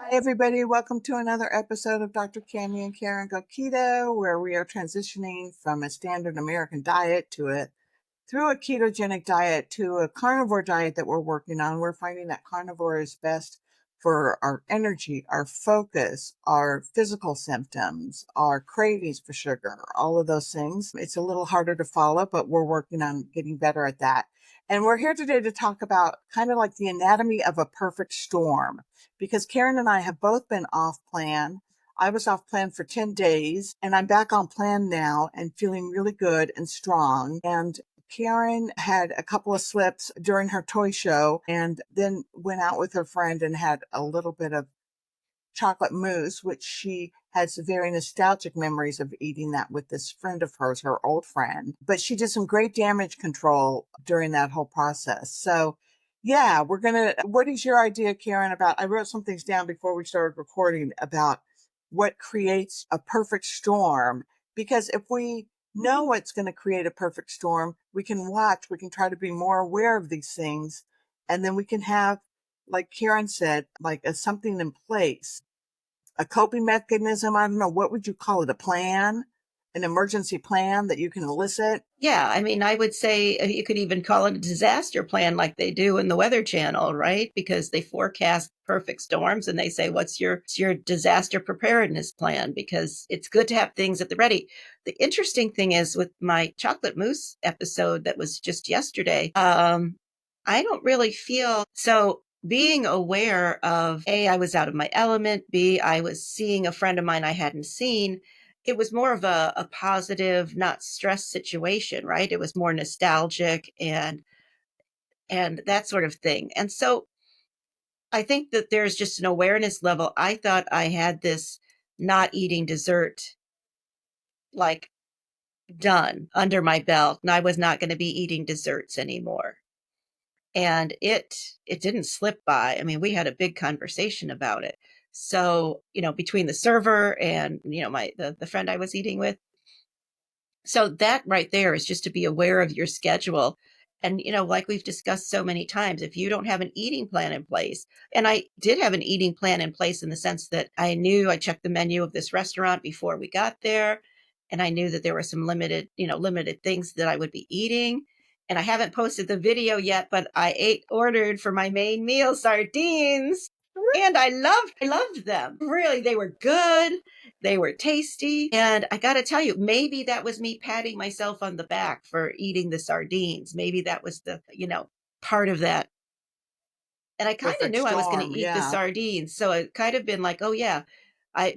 Hi, everybody. Welcome to another episode of Dr. Cammy and Karen Go Keto, where we are transitioning from a standard American diet through a ketogenic diet to a carnivore diet that we're working on. We're finding that carnivore is best for our energy, our focus, our physical symptoms, our cravings for sugar, all of those things. It's a little harder to follow, but we're working on getting better at that. And we're here today to talk about kind of like the anatomy of a perfect storm, because Karen and I have both been off plan. I was off plan for 10 days and I'm back on plan now and feeling really good and strong. And Karen had a couple of slips during her toy show and then went out with her friend and had a little bit of chocolate mousse, which she has very nostalgic memories of eating that with this friend of hers, her old friend. But she did some great damage control during that whole process. So, yeah, what is your idea, Karen, about? I wrote some things down before we started recording about what creates a perfect storm. Because if we know what's going to create a perfect storm, we can try to be more aware of these things, and then we can have, like Karen said, like something in place, a coping mechanism. I don't know, what would you call it? A plan, an emergency plan that you can elicit? Yeah, I mean, I would say you could even call it a disaster plan like they do in the Weather Channel, right? Because they forecast perfect storms and they say, what's your disaster preparedness plan? Because it's good to have things at the ready. The interesting thing is with my chocolate mousse episode that was just yesterday, I don't really feel so being aware of A, I was out of my element, B, I was seeing a friend of mine I hadn't seen. It was more of a positive, not stress situation, right? It was more nostalgic and that sort of thing. And so I think that there's just an awareness level. I thought I had this not eating dessert like done under my belt, and I was not going to be eating desserts anymore. And it didn't slip by. I mean, we had a big conversation about it. So, between the server and, the friend I was eating with. So that right there is just to be aware of your schedule. And, like we've discussed so many times, if you don't have an eating plan in place, and I did have an eating plan in place in the sense that I checked the menu of this restaurant before we got there. And I knew that there were some limited things that I would be eating. And I haven't posted the video yet, but ordered for my main meal sardines. And I loved them. Really, they were good. They were tasty. And I got to tell you, maybe that was me patting myself on the back for eating the sardines. Maybe that was part of that. And I kind of Perfect knew I was going to storm. eat the Yeah. sardines. So it kind of been like, oh yeah,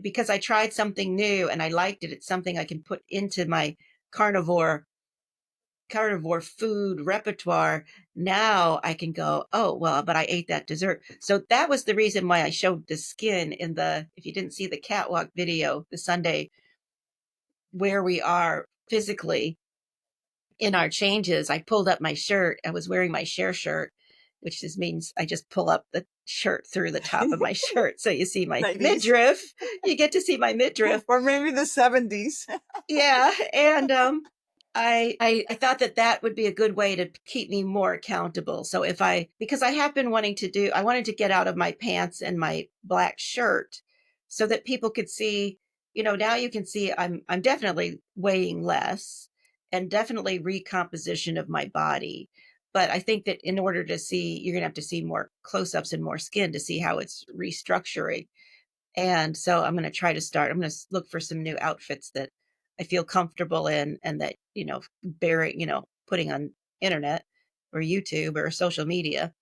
because I tried something new and I liked it. It's something I can put into my carnivore carnivore food repertoire. Now I can go, oh, well, but I ate that dessert. So that was the reason why I showed the skin if you didn't see the catwalk video, the Sunday, where we are physically in our changes. I pulled up my shirt. I was wearing my share shirt, which just means I just pull up the shirt through the top of my shirt. So you see my 90s. midriff. You get to see my midriff. Or maybe the 70s. Yeah. And I thought that would be a good way to keep me more accountable. So because I have been I wanted to get out of my pants and my black shirt so that people could see, now you can see I'm definitely weighing less and definitely recomposition of my body. But I think that in order to see, you're going to have to see more close-ups and more skin to see how it's restructuring. And so I'm going to look for some new outfits that I feel comfortable in and that, putting on internet or YouTube or social media,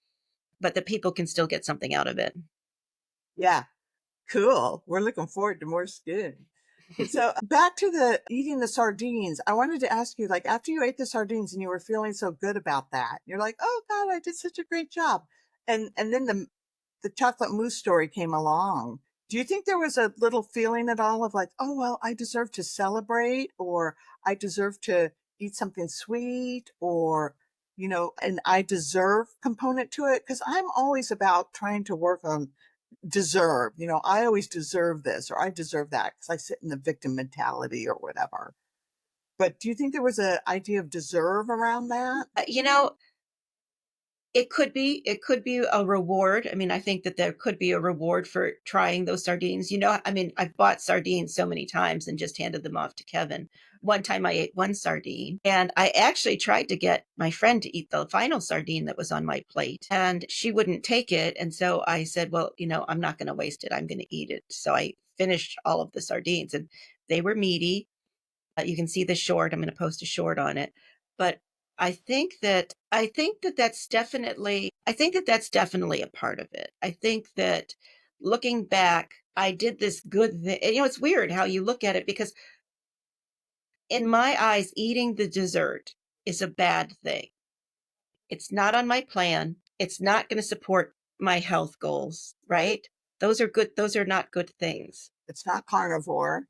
but that people can still get something out of it. Yeah. Cool. We're looking forward to more skin. So back to the eating the sardines. I wanted to ask you, like, after you ate the sardines and you were feeling so good about that, you're like, oh God, I did such a great job. And then the chocolate mousse story came along. Do you think there was a little feeling at all of like, oh well, I deserve to celebrate, or I deserve to eat something sweet, or an I deserve component to it? Because I'm always about trying to work on deserve. I always deserve this or I deserve that because I sit in the victim mentality or whatever. But do you think there was an idea of deserve around that? Uh, you know, It could be a reward. I mean, I think that there could be a reward for trying those sardines. You know, I mean, I've bought sardines so many times and just handed them off to Kevin. One time I ate one sardine and I actually tried to get my friend to eat the final sardine that was on my plate and she wouldn't take it. And so I said, well, you know, I'm not going to waste it. I'm going to eat it. So I finished all of the sardines and they were meaty. You can see the short. I'm going to post a short on it. But I think that that's definitely a part of it. I think that looking back, I did this good thing. You know, it's weird how you look at it because in my eyes, eating the dessert is a bad thing. It's not on my plan. It's not going to support my health goals, right? Those are not good things. It's not carnivore.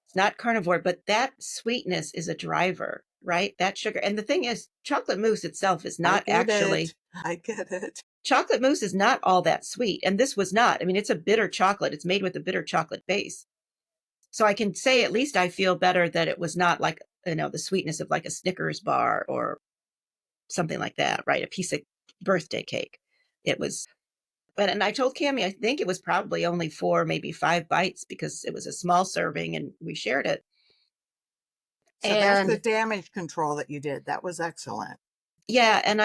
It's not carnivore, but that sweetness is a driver, right? That sugar. And the thing is, chocolate mousse itself is I not get actually, it. I get it. chocolate mousse is not all that sweet. And this was not. I mean, it's a bitter chocolate. It's made with a bitter chocolate base. So I can say at least I feel better that it was not like, you know, the sweetness of like a Snickers bar or something like that, right? A piece of birthday cake. It was, but, and I told Cammy, I think it was probably only 4, maybe 5 bites because it was a small serving and we shared it. So that's the And damage control that you did. That was excellent. yeah, and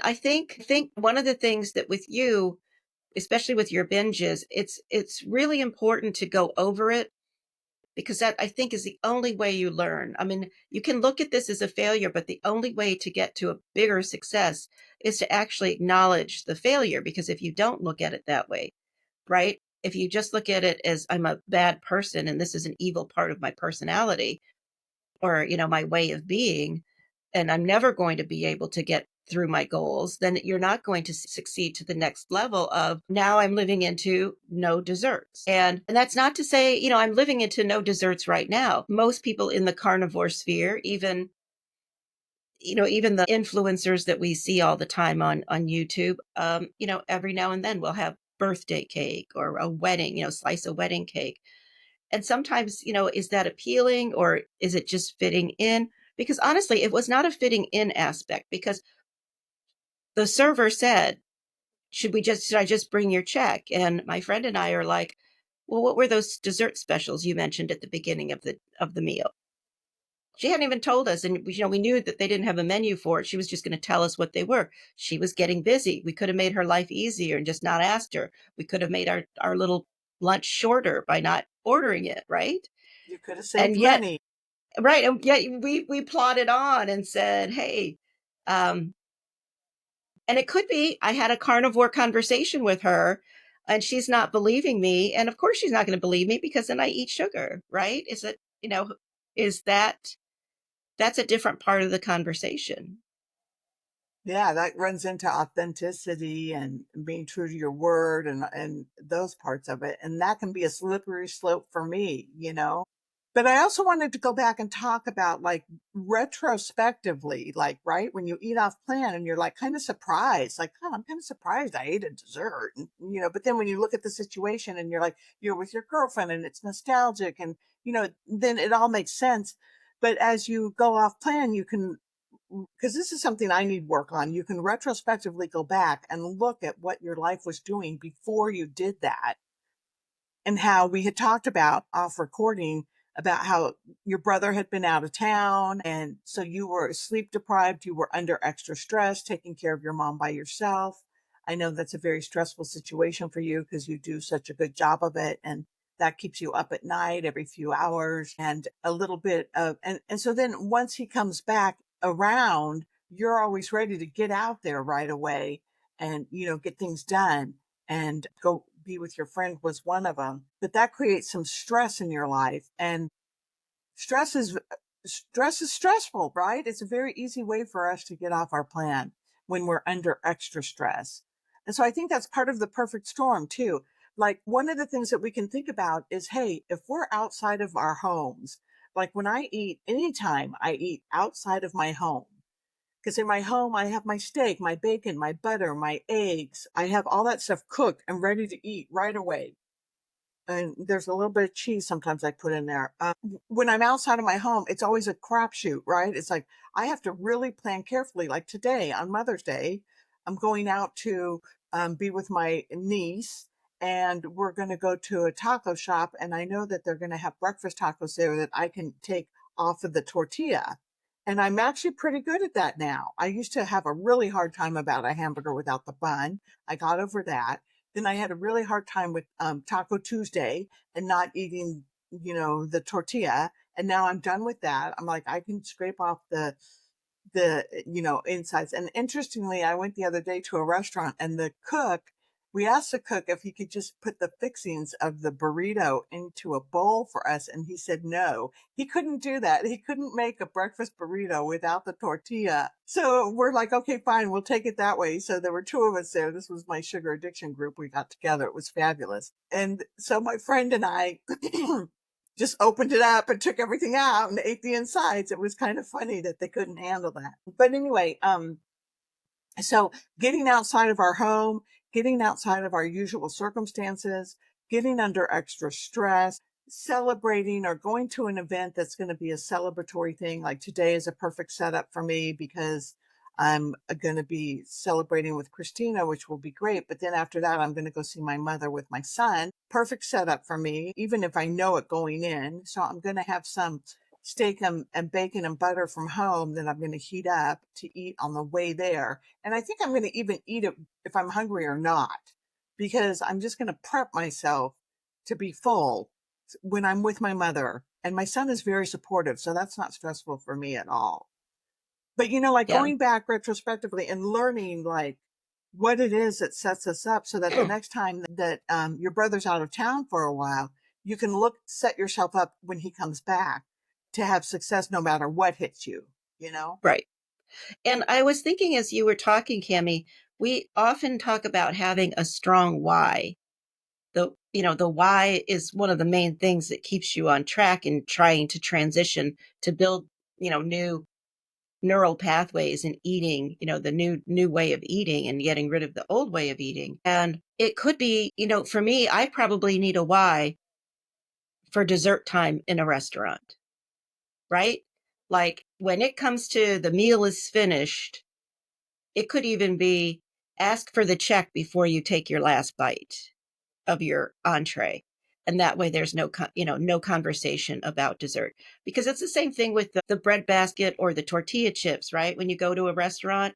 I think one of the things that with you, especially with your binges, it's really important to go over it because that I think is the only way you learn. I mean, you can look at this as a failure, but the only way to get to a bigger success is to actually acknowledge the failure because if you don't look at it that way, right? If you just look at it as I'm a bad person and this is an evil part of my personality, or you know my way of being and I'm never going to be able to get through my goals, then you're not going to succeed to the next level of now I'm living into no desserts. And that's not to say, you know, I'm living into no desserts right now. Most people in the carnivore sphere, even you know, even the influencers that we see all the time on YouTube, you know, every now and then we'll have birthday cake or a wedding, you know, slice of wedding cake. And sometimes, you know, is that appealing or is it just fitting in? Because honestly, it was not a fitting in aspect because the server said, should I just bring your check? And my friend and I are like, well, what were those dessert specials you mentioned at the beginning of the meal? She hadn't even told us. And, you know, we knew that they didn't have a menu for it. She was just going to tell us what they were. She was getting busy. We could have made her life easier and just not asked her. We could have made our little lunch shorter by not ordering it, right? You could have And saved yet money. right, and yet we plodded on and said, "Hey," um, and it could be I had a carnivore conversation with her, and she's not believing me, and of course she's not going to believe me because then I eat sugar, right? Is it, you know, is that that's a different part of the conversation. Yeah, that runs into authenticity and being true to your word and those parts of it. And that can be a slippery slope for me, you know. But I also wanted to go back and talk about like retrospectively, like right when you eat off plan and you're like kind of surprised, like, oh, I'm kind of surprised I ate a dessert, and, you know. But then when you look at the situation and you're like, you're with your girlfriend and it's nostalgic, and you know, then it all makes sense. But as you go off plan, you can, because this is something I need work on. You can retrospectively go back and look at what your life was doing before you did that, and how we had talked about off recording about how your brother had been out of town. And so you were sleep deprived, you were under extra stress, taking care of your mom by yourself. I know that's a very stressful situation for you because you do such a good job of it. And that keeps you up at night every few hours and a little bit of, and so then once he comes back around, you're always ready to get out there right away and, you know, get things done and go be with your friend was one of them. But that creates some stress in your life. And stress is stress is stressful, right? It's a very easy way for us to get off our plan when we're under extra stress. And so I think that's part of the perfect storm too. Like one of the things that we can think about is, hey, if we're outside of our homes, like when I eat, anytime I eat outside of my home, because in my home, I have my steak, my bacon, my butter, my eggs. I have all that stuff cooked and ready to eat right away. And there's a little bit of cheese sometimes I put in there. When I'm outside of my home, it's always a crapshoot, right? It's like I have to really plan carefully. Like today on Mother's Day, I'm going out to be with my niece, and we're going to go to a taco shop, and I know that they're going to have breakfast tacos there that I can take off of the tortilla. And I'm actually pretty good at that now. I used to have a really hard time about a hamburger without the bun. I got over that. Then I had a really hard time with Taco Tuesday and not eating, the tortilla. And now I'm done with that. I'm like, I can scrape off the insides. And interestingly, I went the other day to a restaurant, and we asked the cook if he could just put the fixings of the burrito into a bowl for us, and he said no, he couldn't do that. He couldn't make a breakfast burrito without the tortilla. So we're like, okay, fine, we'll take it that way. So there were two of us there. This was my sugar addiction group. We got together. It was fabulous. And so my friend and I just opened it up and took everything out and ate the insides. It was kind of funny that they couldn't handle that. But anyway, so getting outside of our home, getting outside of our usual circumstances, getting under extra stress, celebrating or going to an event that's going to be a celebratory thing. Like today is a perfect setup for me because I'm going to be celebrating with Christina, which will be great. But then after that, I'm going to go see my mother with my son. Perfect setup for me, even if I know it going in. So I'm going to have some steak and bacon and butter from home that I'm going to heat up to eat on the way there. And I think I'm going to even eat it if I'm hungry or not, because I'm just going to prep myself to be full when I'm with my mother. And my son is very supportive, so that's not stressful for me at all. But like Yeah. going back retrospectively and learning like what it is that sets us up so that the next time that your brother's out of town for a while, you can set yourself up when he comes back to have success no matter what hits you. Right. And I was thinking as you were talking, Cammy, we often talk about having a strong why. The why is one of the main things that keeps you on track in trying to transition to build, new neural pathways in eating, the new way of eating and getting rid of the old way of eating. And it could be, for me, I probably need a why for dessert time in a restaurant, right? Like when it comes to the meal is finished, it could even be ask for the check before you take your last bite of your entree. And that way there's no conversation about dessert, because it's the same thing with the bread basket or the tortilla chips, right? When you go to a restaurant,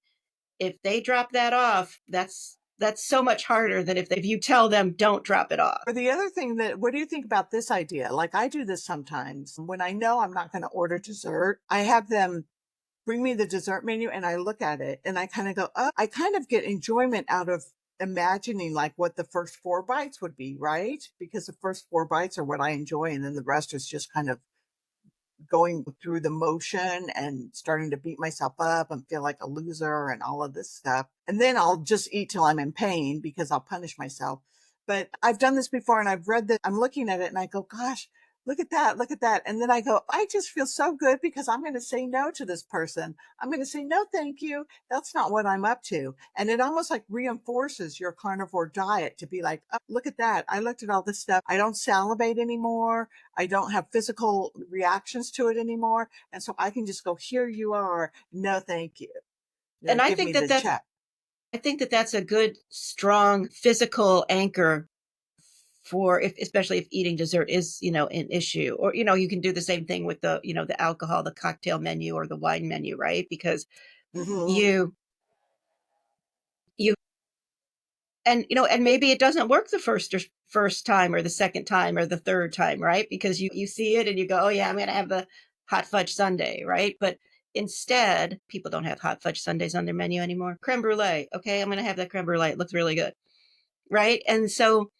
if they drop that off, that's so much harder than if you tell them don't drop it off. Or the other thing what do you think about this idea? Like I do this sometimes when I know I'm not going to order dessert. I have them bring me the dessert menu and I look at it and I kind of go, oh, I kind of get enjoyment out of imagining like what the first four bites would be, right? Because the first four bites are what I enjoy. And then the rest is just kind of going through the motion and starting to beat myself up and feel like a loser and all of this stuff. And then I'll just eat till I'm in pain because I'll punish myself. But I've done this before and I've read that. I'm looking at it and I go, gosh, look at that, look at that. And then I go, I just feel so good because I'm going to say no to this person. I'm going to say, no, thank you. That's not what I'm up to. And it almost like reinforces your carnivore diet to be like, oh, look at that. I looked at all this stuff. I don't salivate anymore. I don't have physical reactions to it anymore. And so I can just go, here you are. No, thank you. And Give me the check. I think that that's a good, strong physical anchor for especially if eating dessert is, an issue. Or, you can do the same thing with the alcohol, the cocktail menu or the wine menu, right? Because Mm-hmm. you you and maybe it doesn't work the first time or the second time or the third time, right? Because you see it and you go, oh yeah, I'm going to have the hot fudge sundae, right? But instead, people don't have hot fudge sundaes on their menu anymore. Creme brulee, okay, I'm going to have that creme brulee. It looks really good, right? And so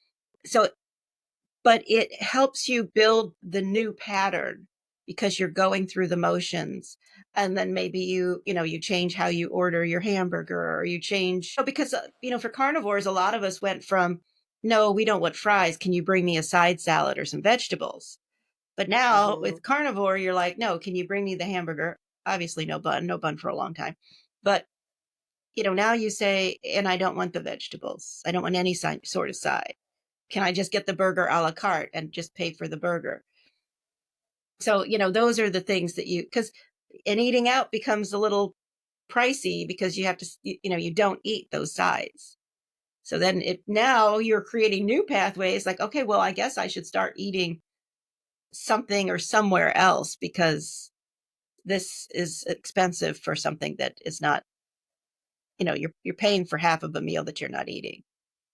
but it helps you build the new pattern because you're going through the motions. And then maybe you change how you order your hamburger, or you change because for carnivores, a lot of us went from, no, we don't want fries, can you bring me a side salad or some vegetables? But now Mm-hmm. with carnivore, you're like, no, can you bring me the hamburger? Obviously no bun for a long time. But now you say, and I don't want the vegetables, I don't want any sort of side. Can I just get the burger a la carte and just pay for the burger? So, those are the things that because and eating out becomes a little pricey because you have to, you don't eat those sides. So then now you're creating new pathways like, okay, well, I guess I should start eating something or somewhere else because this is expensive for something that is not, you're paying for half of a meal that you're not eating.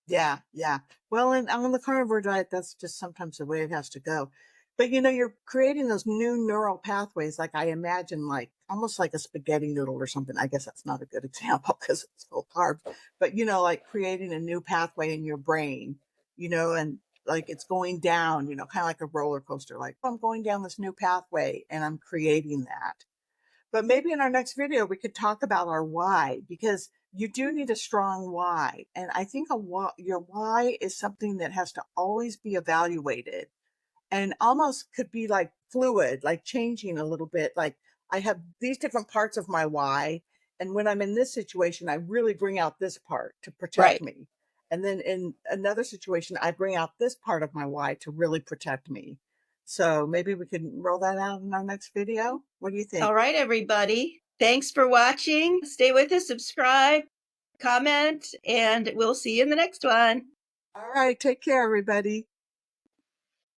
Yeah, yeah. Well, and on the carnivore diet, that's just sometimes the way it has to go. But you're creating those new neural pathways, like I imagine, like almost like a spaghetti noodle or something. I guess that's not a good example because it's full of carbs. But like creating a new pathway in your brain, and like it's going down, kind of like a roller coaster. Like, oh, I'm going down this new pathway and I'm creating that. But maybe in our next video, we could talk about our why, because you do need a strong why. And I think your why is something that has to always be evaluated and almost could be like fluid, like changing a little bit. Like I have these different parts of my why. And when I'm in this situation, I really bring out this part to protect Right. me. And then in another situation, I bring out this part of my why to really protect me. So maybe we can roll that out in our next video. What do you think? All right, everybody. Thanks for watching. Stay with us, subscribe, comment, and we'll see you in the next one. All right. Take care, everybody.